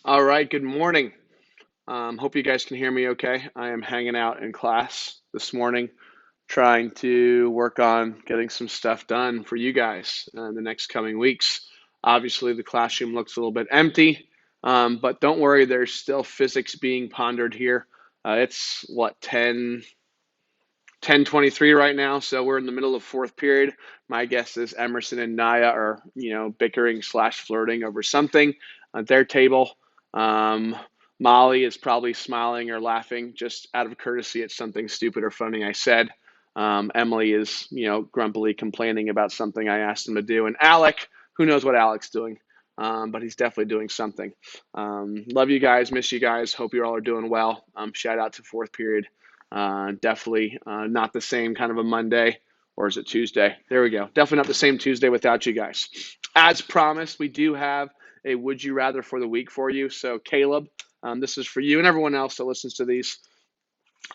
All right, good morning. Hope you guys can hear me okay. I am hanging out in class this morning, trying to work on getting some stuff done for you guys in the next coming weeks. Obviously, the classroom looks a little bit empty, but don't worry, there's still physics being pondered here. It's what, 10:23 right now, so we're in the middle of fourth period. My guess is Emerson and Naya are, bickering slash flirting over something at their table. Um, Molly is probably smiling or laughing just out of courtesy at something stupid or funny I said. Emily is, grumpily complaining about something I asked him to do. And Alec, who knows what Alec's doing, but he's definitely doing something. Love you guys, miss you guys. Hope you all are doing well. Shout out to fourth period. Definitely not the same kind of a Monday, or is it Tuesday? There we go. Definitely not the same Tuesday without you guys. As promised, we do have a would you rather for the week for you. So, Caleb, this is for you and everyone else that listens to these.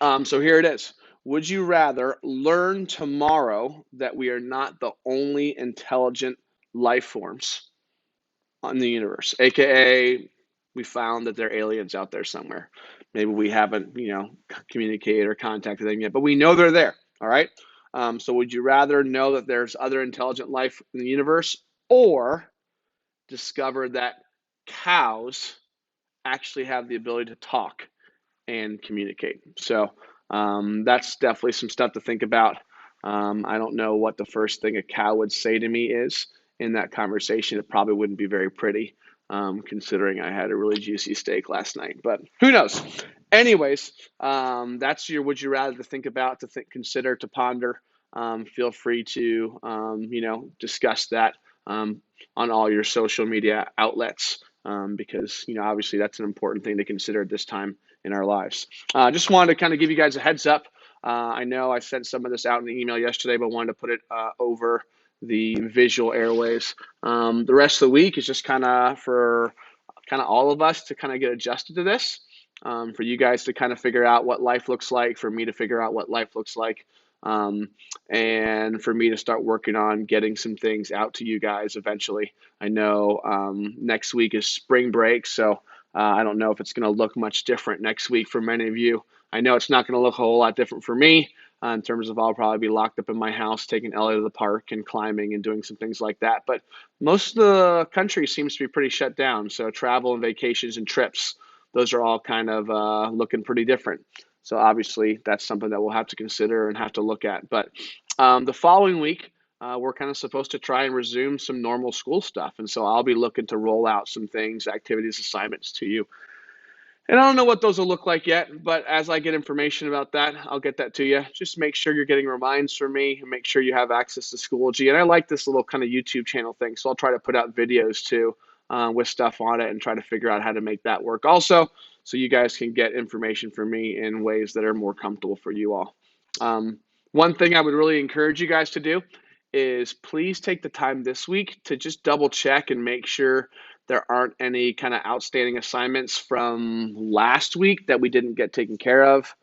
So, here it is. Would you rather learn tomorrow that we are not the only intelligent life forms on the universe, aka we found that there are aliens out there somewhere. Maybe we haven't, communicated or contacted them yet, but we know they're there. All right. So would you rather know that there's other intelligent life in the universe, or discover that cows actually have the ability to talk and communicate? So that's definitely some stuff to think about. I don't know what the first thing a cow would say to me is in that conversation. It probably wouldn't be very pretty, considering I had a really juicy steak last night. But who knows? Anyways, that's your would you rather to think about, to think, consider, to ponder. Feel free to discuss that on all your social media outlets, because obviously that's an important thing to consider at this time in our lives. Just wanted to kind of give you guys a heads up. I know I sent some of this out in the email yesterday, but wanted to put it over the visual airways. The rest of the week is just kind of for kind of all of us to kind of get adjusted to this, for you guys to kind of figure out what life looks like, for me to figure out what life looks like, um, and for me to start working on getting some things out to you guys eventually. I know next week is spring break, so I don't know if it's going to look much different next week for many of you. I know it's not going to look a whole lot different for me, in terms of I'll probably be locked up in my house, taking Ellie to the park and climbing and doing some things like that. But most of the country seems to be pretty shut down. So travel and vacations and trips, those are all kind of looking pretty different. So obviously that's something that we'll have to consider and have to look at. But the following week, we're kind of supposed to try and resume some normal school stuff. And so I'll be looking to roll out some things, activities, assignments to you. And I don't know what those will look like yet, but as I get information about that, I'll get that to you. Just make sure you're getting reminds from me, and make sure you have access to Schoology. And I like this little kind of YouTube channel thing, so I'll try to put out videos too, with stuff on it, and try to figure out how to make that work also, so you guys can get information from me in ways that are more comfortable for you all. One thing I would really encourage you guys to do is please take the time this week to just double check and make sure there aren't any kind of outstanding assignments from last week that we didn't get taken care of.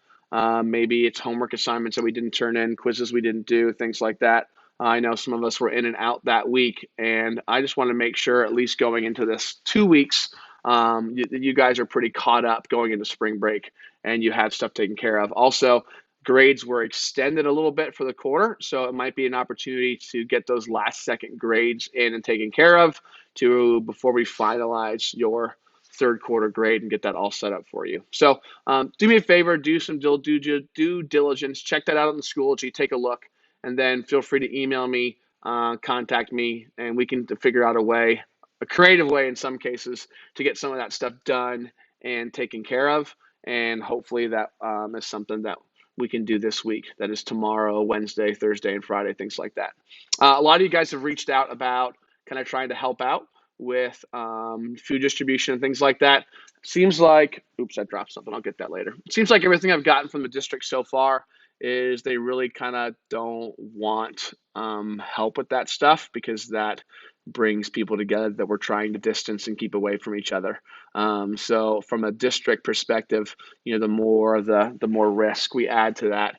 Maybe it's homework assignments that we didn't turn in, quizzes we didn't do, things like that. I know some of us were in and out that week, and I just want to make sure, at least going into this 2 weeks, you guys are pretty caught up going into spring break and you have stuff taken care of. Also, grades were extended a little bit for the quarter, so it might be an opportunity to get those last second grades in and taken care of to before we finalize your third quarter grade and get that all set up for you. So do me a favor, do some due diligence, check that out on the Schoology, take a look, and then feel free to email me, contact me, and we can figure out a way, a creative way in some cases, to get some of that stuff done and taken care of. And hopefully that is something that we can do this week. That is tomorrow, Wednesday, Thursday, and Friday, things like that. A lot of you guys have reached out about kind of trying to help out with food distribution and things like that. Seems like, oops, I dropped something. I'll get that later. It seems like everything I've gotten from the district so far is they really kind of don't want help with that stuff, because that brings people together that we're trying to distance and keep away from each other. So from a district perspective, the more risk we add to that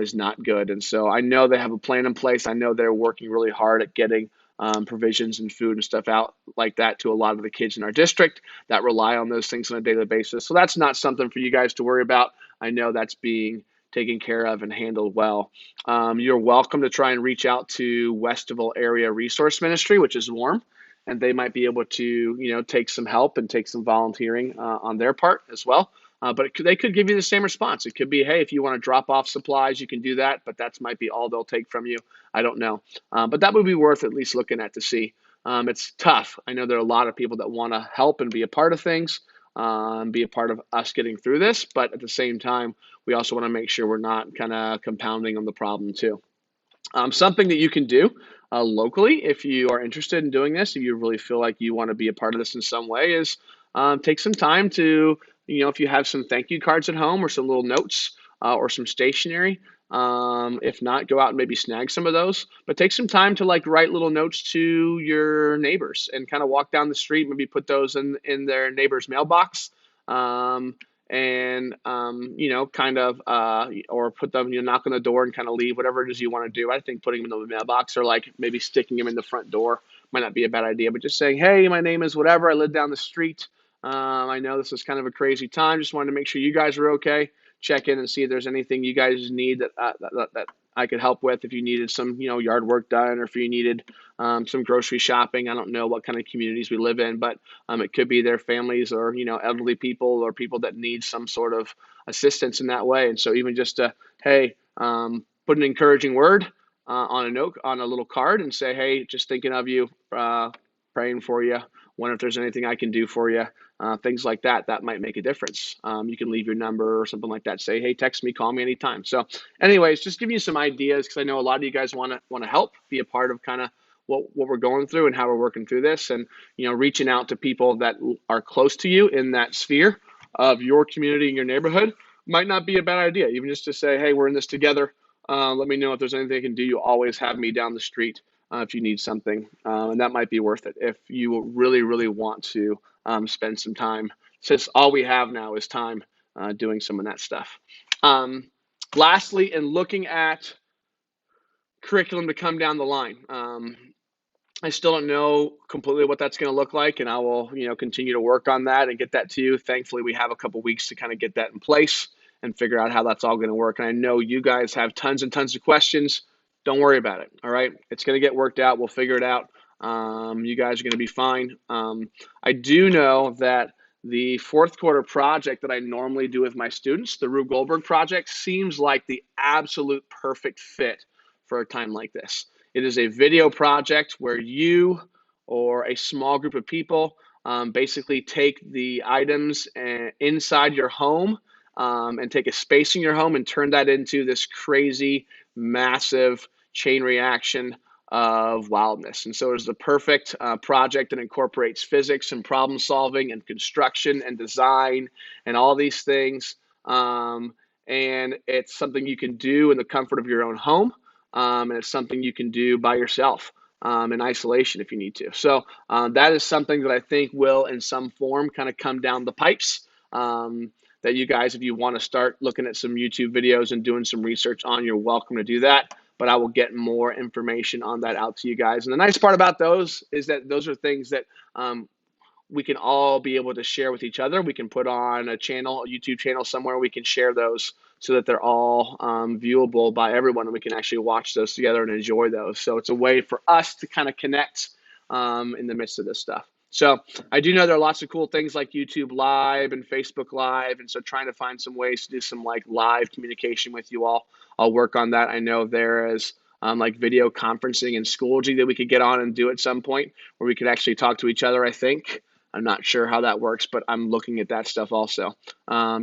is not good. And so I know they have a plan in place. I know they're working really hard at getting provisions and food and stuff out like that to a lot of the kids in our district that rely on those things on a daily basis. So that's not something for you guys to worry about. I know that's being taken care of and handled well. You're welcome to try and reach out to Westville Area Resource Ministry, which is warm, and they might be able to, take some help and take some volunteering on their part as well. But they could give you the same response. It could be, hey, if you want to drop off supplies, you can do that, but that might be all they'll take from you. I don't know. But that would be worth at least looking at to see. It's tough. I know there are a lot of people that want to help and be a part of things, be a part of us getting through this, but at the same time, we also want to make sure we're not kind of compounding on the problem too. Something that you can do locally, if you are interested in doing this, if you really feel like you want to be a part of this in some way, is take some time to, if you have some thank you cards at home or some little notes or some stationery. If not, go out and maybe snag some of those. But take some time to write little notes to your neighbors and kind of walk down the street, maybe put those in their neighbor's mailbox. And kind of or put them, knock on the door and kind of leave, whatever it is you want to do. I think putting them in the mailbox or maybe sticking them in the front door might not be a bad idea, but just saying, hey, my name is whatever, I live down the street. I know this is kind of a crazy time. Just wanted to make sure you guys are okay. Check in and see if there's anything you guys need that I could help with. If you needed some, yard work done, or if you needed some grocery shopping. I don't know what kind of communities we live in, but it could be their families or, elderly people or people that need some sort of assistance in that way. And so even just hey, put an encouraging word on a note, on a little card, and say, hey, just thinking of you, praying for you. Wonder if there's anything I can do for you. Things like that might make a difference. You can leave your number or something like that. Say, hey, text me, call me anytime. So anyways, just giving you some ideas, because I know a lot of you guys want to help, be a part of kind of what we're going through and how we're working through this, and reaching out to people that are close to you in that sphere of your community and your neighborhood might not be a bad idea. Even just to say, hey, we're in this together. Let me know if there's anything I can do. You always have me down the street if you need something, and that might be worth it if you really, really want to spend some time, since all we have now is time doing some of that stuff. Lastly, in looking at curriculum to come down the line, I still don't know completely what that's going to look like, and I will, continue to work on that and get that to you. Thankfully, we have a couple weeks to kind of get that in place and figure out how that's all going to work. And I know you guys have tons and tons of questions. Don't worry about it. All right, it's going to get worked out. We'll figure it out. You guys are going to be fine. I do know that the fourth quarter project that I normally do with my students, the Rube Goldberg project, seems like the absolute perfect fit for a time like this. It is a video project where you or a small group of people basically take the items inside your home and take a space in your home and turn that into this crazy, massive chain reaction of wildness. And so it's the perfect project that incorporates physics and problem solving and construction and design and all these things. And it's something you can do in the comfort of your own home. And it's something you can do by yourself in isolation if you need to. So that is something that I think will, in some form, kind of come down the pipes. That you guys, if you want to start looking at some YouTube videos and doing some research on, you're welcome to do that. But I will get more information on that out to you guys. And the nice part about those is that those are things that we can all be able to share with each other. We can put on a channel, a YouTube channel somewhere. We can share those so that they're all viewable by everyone, and we can actually watch those together and enjoy those. So it's a way for us to kind of connect in the midst of this stuff. So I do know there are lots of cool things like YouTube Live and Facebook Live, and so trying to find some ways to do some live communication with you all. I'll work on that. I know there is video conferencing in Schoology that we could get on and do at some point, where we could actually talk to each other, I think. I'm not sure how that works, but I'm looking at that stuff also.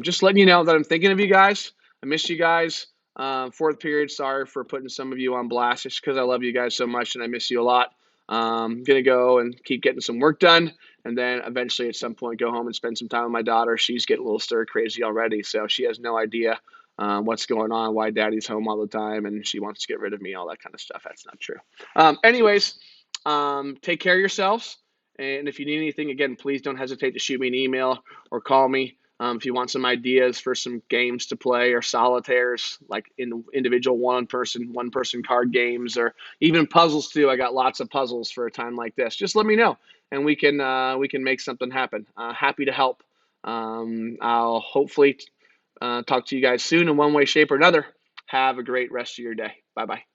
Just letting you know that I'm thinking of you guys. I miss you guys. Fourth period, sorry for putting some of you on blast, just because I love you guys so much and I miss you a lot. I'm going to go and keep getting some work done, and then eventually at some point go home and spend some time with my daughter. She's getting a little stir crazy already, so she has no idea what's going on, why daddy's home all the time, and she wants to get rid of me, all that kind of stuff. That's not true. Anyways, take care of yourselves. And if you need anything, again, please don't hesitate to shoot me an email or call me. If you want some ideas for some games to play or solitaires, like in individual one person card games, or even puzzles too. I got lots of puzzles for a time like this. Just let me know, and we can make something happen. Happy to help. I'll hopefully talk to you guys soon in one way, shape, or another. Have a great rest of your day. Bye bye.